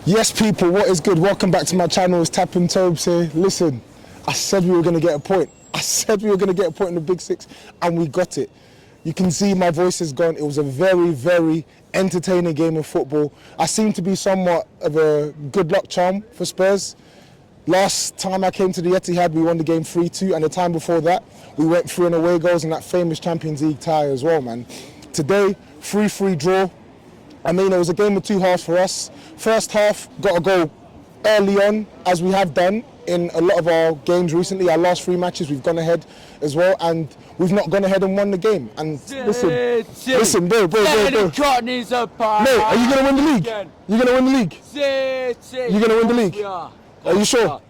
Yes, people, what is good? Welcome back to my channel. It's Tapping Tobs here. Listen, I said we were going to get a point. I said we were going to get a point in the Big Six, and we got it. You can see my voice is gone. It was a very, very entertaining game of football. I seem to be somewhat of a good luck charm for Spurs. Last time I came to the Etihad, we won the game 3-2, and the time before that, we went 3 away goals in that famous Champions League tie as well, man. Today, 3-3 draw. I mean, it was a game of two halves for us. First half, got a goal early on, as we have done in a lot of our games recently. Our last 3 matches, we've gone ahead as well, and we've not gone ahead and won the game. And listen, bro. Mate, are you going to win the league? You're going to win the league? You're going to win the league? Are you sure? Right.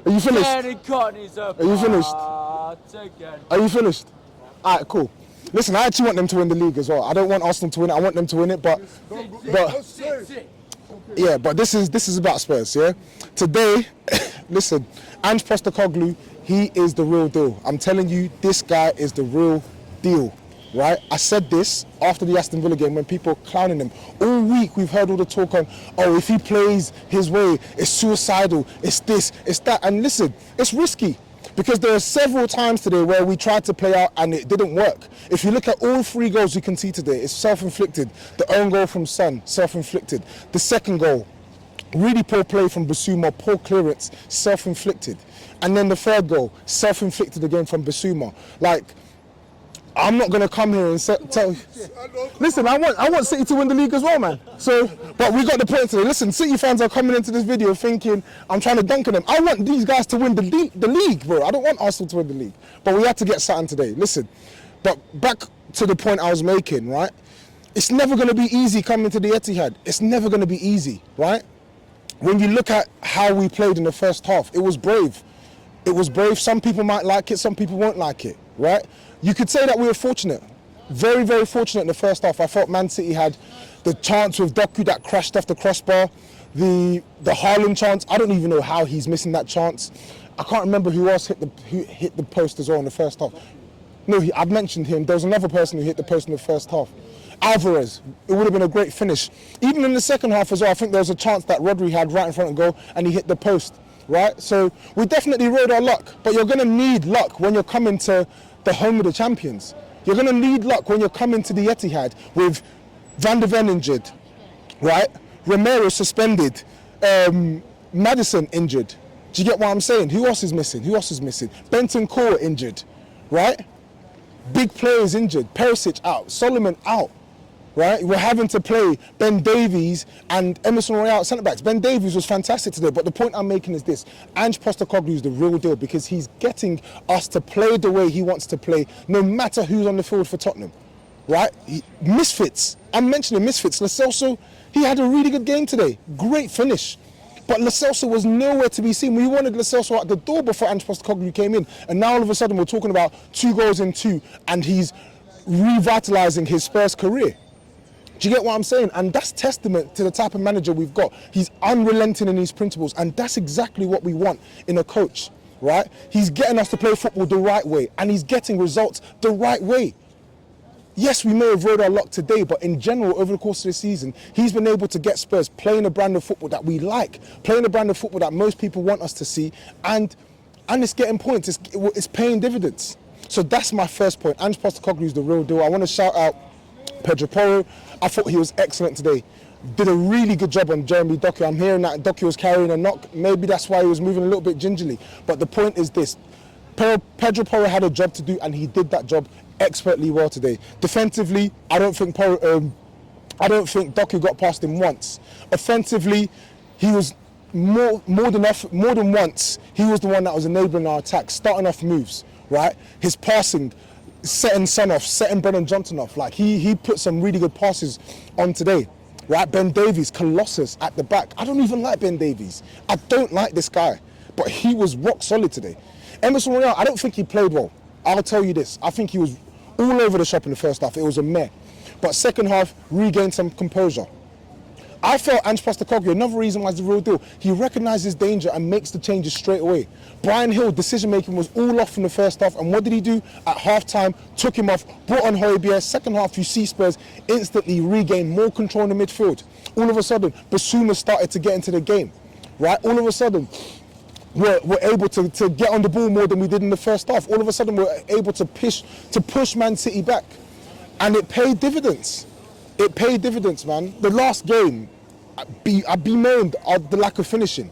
Are you finished? Are you finished? Are you finished? All right, cool. Listen, I actually want them to win the league as well. I don't want Arsenal to win it. I want them to win it, but yeah, but this is about Spurs, yeah? Today, listen, Ange Postecoglou, he is the real deal. I'm telling you, this guy is the real deal, right? I said this after the Aston Villa game when people were clowning him. All week we've heard all the talk on, oh, if he plays his way, it's suicidal, it's this, it's that. And listen, it's risky. Because there are several times today where we tried to play out and it didn't work. If you look at all 3 goals you can see today, it's self-inflicted. The own goal from Son, self-inflicted. The second goal, really poor play from Bissouma, poor clearance, self-inflicted. And then the third goal, self-inflicted again from Bissouma. Like, I'm not going to come here and tell... Listen, I want City to win the league as well, man. So, but we got the point today. Listen, City fans are coming into this video thinking I'm trying to dunk on them. I want these guys to win the league, bro. I don't want Arsenal to win the league. But we had to get something today. Listen, but back to the point I was making, right? It's never going to be easy coming to the Etihad. It's never going to be easy, right? When you look at how we played in the first half, it was brave. It was brave. Some people might like it, some people won't like it, right? You could say that we were fortunate, very, very fortunate in the first half. I thought Man City had the chance with Doku that crashed off the crossbar, the Haaland chance. I don't even know how he's missing that chance. I can't remember who else hit the post as well in the first half. No, I've mentioned him. There was another person who hit the post in the first half. Alvarez, it would have been a great finish. Even in the second half as well, I think there was a chance that Rodri had right in front of goal and he hit the post, right? So we definitely rode our luck, but you're going to need luck when you're coming to the home of the champions. You're going to need luck when you're coming to the Etihad with Van de Ven injured, right? Romero suspended, Maddison injured. Do you get what I'm saying? Who else is missing? Benton Core injured, right? Big players injured. Perisic out. Solomon out, right? We're having to play Ben Davies and Emerson Royale at centre-backs. Ben Davies was fantastic today, but the point I'm making is this. Ange Postecoglou is the real deal because he's getting us to play the way he wants to play, no matter who's on the field for Tottenham, right? Misfits. I'm mentioning misfits. Lo Celso, he had a really good game today. Great finish. But Lo Celso was nowhere to be seen. We wanted Lo Celso at the door before Ange Postecoglou came in. And now all of a sudden we're talking about 2 goals in 2 and he's revitalising his Spurs career. Do you get what I'm saying? And that's testament to the type of manager we've got. He's unrelenting in his principles, and that's exactly what we want in a coach, right? He's getting us to play football the right way, and he's getting results the right way. Yes, we may have rode our luck today, but in general, over the course of the season, he's been able to get Spurs playing a brand of football that we like, playing a brand of football that most people want us to see, and it's getting points, it's paying dividends. So that's my first point. Ange Postecoglou is the real deal. I want to shout out Pedro Porro. I thought he was excellent today. Did a really good job on Jeremy Doku. I'm hearing that Doku was carrying a knock. Maybe that's why he was moving a little bit gingerly. But the point is this. Pedro Porro had a job to do and he did that job expertly well today. Defensively, I don't think Doku got past him once. Offensively, he was more than once. He was the one that was enabling our attack, starting off moves, right? His passing, setting Son off, setting Brennan Johnson off. Like he put some really good passes on today, right? Ben Davies, Colossus at the back. I don't even like Ben Davies. I don't like this guy, but he was rock solid today. Emerson Royale, I don't think he played well. I'll tell you this. I think he was all over the shop in the first half. It was a meh. But second half, regained some composure. I felt Ange Postecoglou, another reason why he's the real deal, he recognises danger and makes the changes straight away. Brian Hill, decision making was all off in the first half, and what did he do? At half time, took him off, brought on Højbjerg. Second half, you see Spurs instantly regain more control in the midfield. All of a sudden, Basuma started to get into the game, right? All of a sudden, we're able to get on the ball more than we did in the first half. All of a sudden, we're able to push Man City back, and it paid dividends. It paid dividends, man. The last game, I bemoaned the lack of finishing.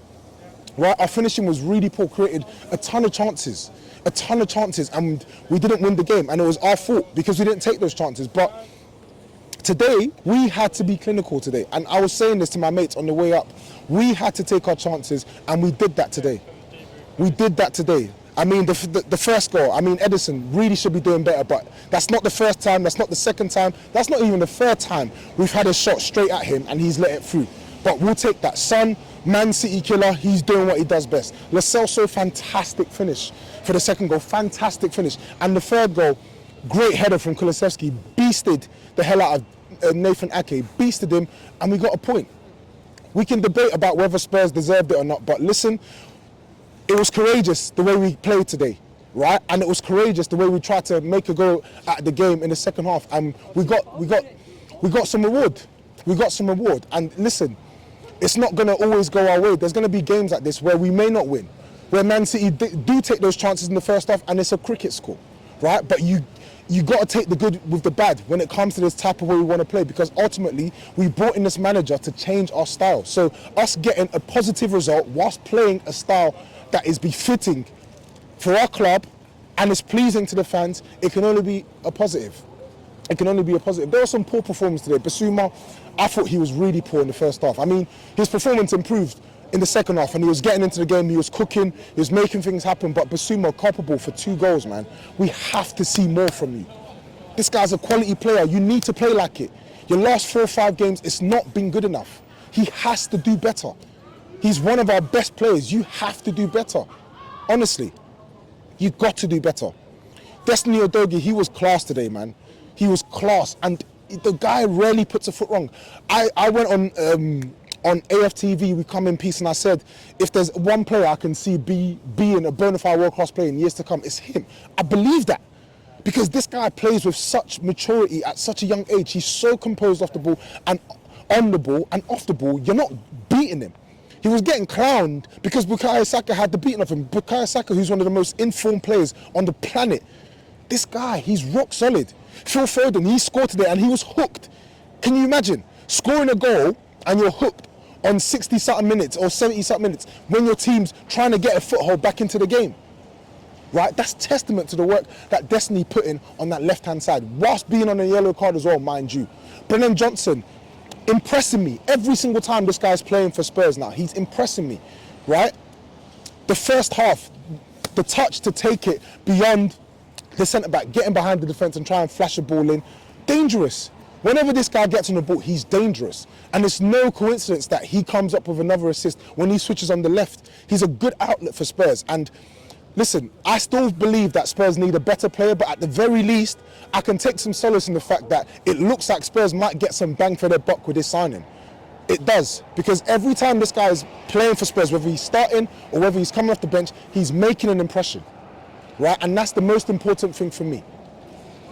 Right, our finishing was really poor. Created a ton of chances, and we didn't win the game. And it was our fault because we didn't take those chances. But today, we had to be clinical today. And I was saying this to my mates on the way up. We had to take our chances, and we did that today. We did that today. I mean, the first goal, I mean, Edison really should be doing better, but that's not the first time, that's not the second time, that's not even the third time we've had a shot straight at him and he's let it through. But we'll take that. Son, Man City killer, he's doing what he does best. Lo Celso, fantastic finish for the second goal, fantastic finish. And the third goal, great header from Kulusevski, beasted the hell out of Nathan Ake, beasted him, and we got a point. We can debate about whether Spurs deserved it or not, but listen, it was courageous the way we played today, right? And it was courageous the way we tried to make a go at the game in the second half, and we got some reward. We got some reward. And listen, it's not going to always go our way. There's going to be games like this where we may not win, where Man City do take those chances in the first half, and it's a cricket score, right? But you got to take the good with the bad when it comes to this type of way we want to play, because ultimately we brought in this manager to change our style. So us getting a positive result whilst playing a style that is befitting for our club and is pleasing to the fans, it can only be a positive. It can only be a positive. There was some poor performance today. Basuma, I thought he was really poor in the first half. I mean, his performance improved in the second half, and he was getting into the game, he was cooking, he was making things happen, but Basuma culpable for 2 goals, man. We have to see more from you. This guy's a quality player. You need to play like it. Your last 4 or 5 games, it's not been good enough. He has to do better. He's one of our best players. You have to do better. Honestly, you've got to do better. Destiny Udogie, he was class today, man. He was class, and the guy rarely puts a foot wrong. I went on AFTV, We Come in Peace, and I said, if there's one player I can see being a bona fide world-class player in years to come, it's him. I believe that, because this guy plays with such maturity at such a young age. He's so composed off the ball, and on the ball, and off the ball, you're not beating him. He was getting clowned because Bukayo Saka had the beating of him. Bukayo Saka, who's one of the most informed players on the planet. This guy, he's rock solid. Phil Foden, he scored today and he was hooked. Can you imagine scoring a goal and you're hooked on 60-something minutes or 70-something minutes when your team's trying to get a foothold back into the game? Right? That's testament to the work that Destiny put in on that left-hand side, whilst being on a yellow card as well, mind you. Brennan Johnson, impressing me every single time this guy's playing for Spurs now. He's impressing me, right? The first half, the touch to take it beyond the centre-back, getting behind the defence and try and flash a ball in, dangerous. Whenever this guy gets on the ball, he's dangerous. And it's no coincidence that he comes up with another assist when he switches on the left. He's a good outlet for Spurs. And listen, I still believe that Spurs need a better player, but at the very least, I can take some solace in the fact that it looks like Spurs might get some bang for their buck with this signing. It does, because every time this guy is playing for Spurs, whether he's starting or whether he's coming off the bench, he's making an impression, right? And that's the most important thing for me.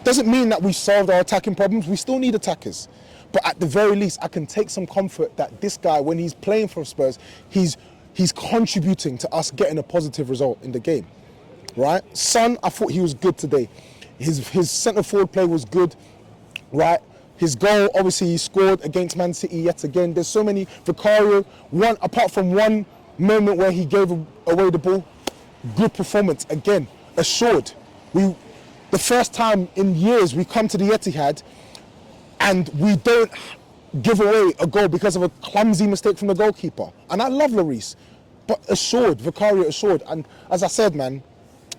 Doesn't mean that we solved our attacking problems. We still need attackers. But at the very least, I can take some comfort that this guy, when he's playing for Spurs, he's contributing to us getting a positive result in the game, right? Son, I thought he was good today. His centre-forward play was good, right? His goal, obviously, he scored against Man City yet again. There's so many. Vicario, apart from one moment where he gave away the ball, good performance again, assured. The first time in years we come to the Etihad and we don't give away a goal because of a clumsy mistake from the goalkeeper. And I love Lloris, but assured, Vicario assured. And as I said, man,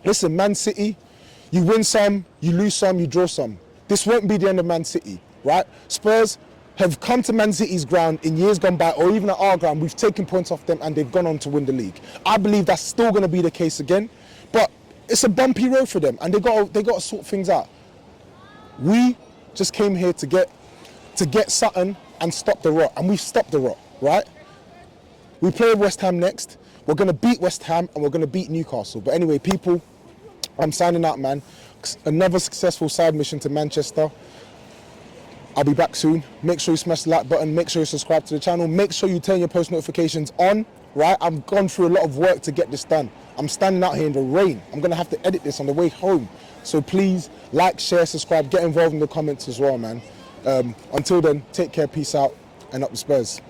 listen, Man City, you win some, you lose some, you draw some. This won't be the end of Man City, right? Spurs have come to Man City's ground in years gone by, or even at our ground, we've taken points off them and they've gone on to win the league. I believe that's still going to be the case again, but it's a bumpy road for them and they got to sort things out. We just came here to get something and stop the rot. And we've stopped the rot, right? We play West Ham next. We're going to beat West Ham and we're going to beat Newcastle. But anyway, people, I'm signing out, man. Another successful side mission to Manchester. I'll be back soon. Make sure you smash the like button. Make sure you subscribe to the channel. Make sure you turn your post notifications on, right? I've gone through a lot of work to get this done. I'm standing out here in the rain. I'm going to have to edit this on the way home. So please like, share, subscribe, get involved in the comments as well, man. Until then, take care, peace out, and up the Spurs.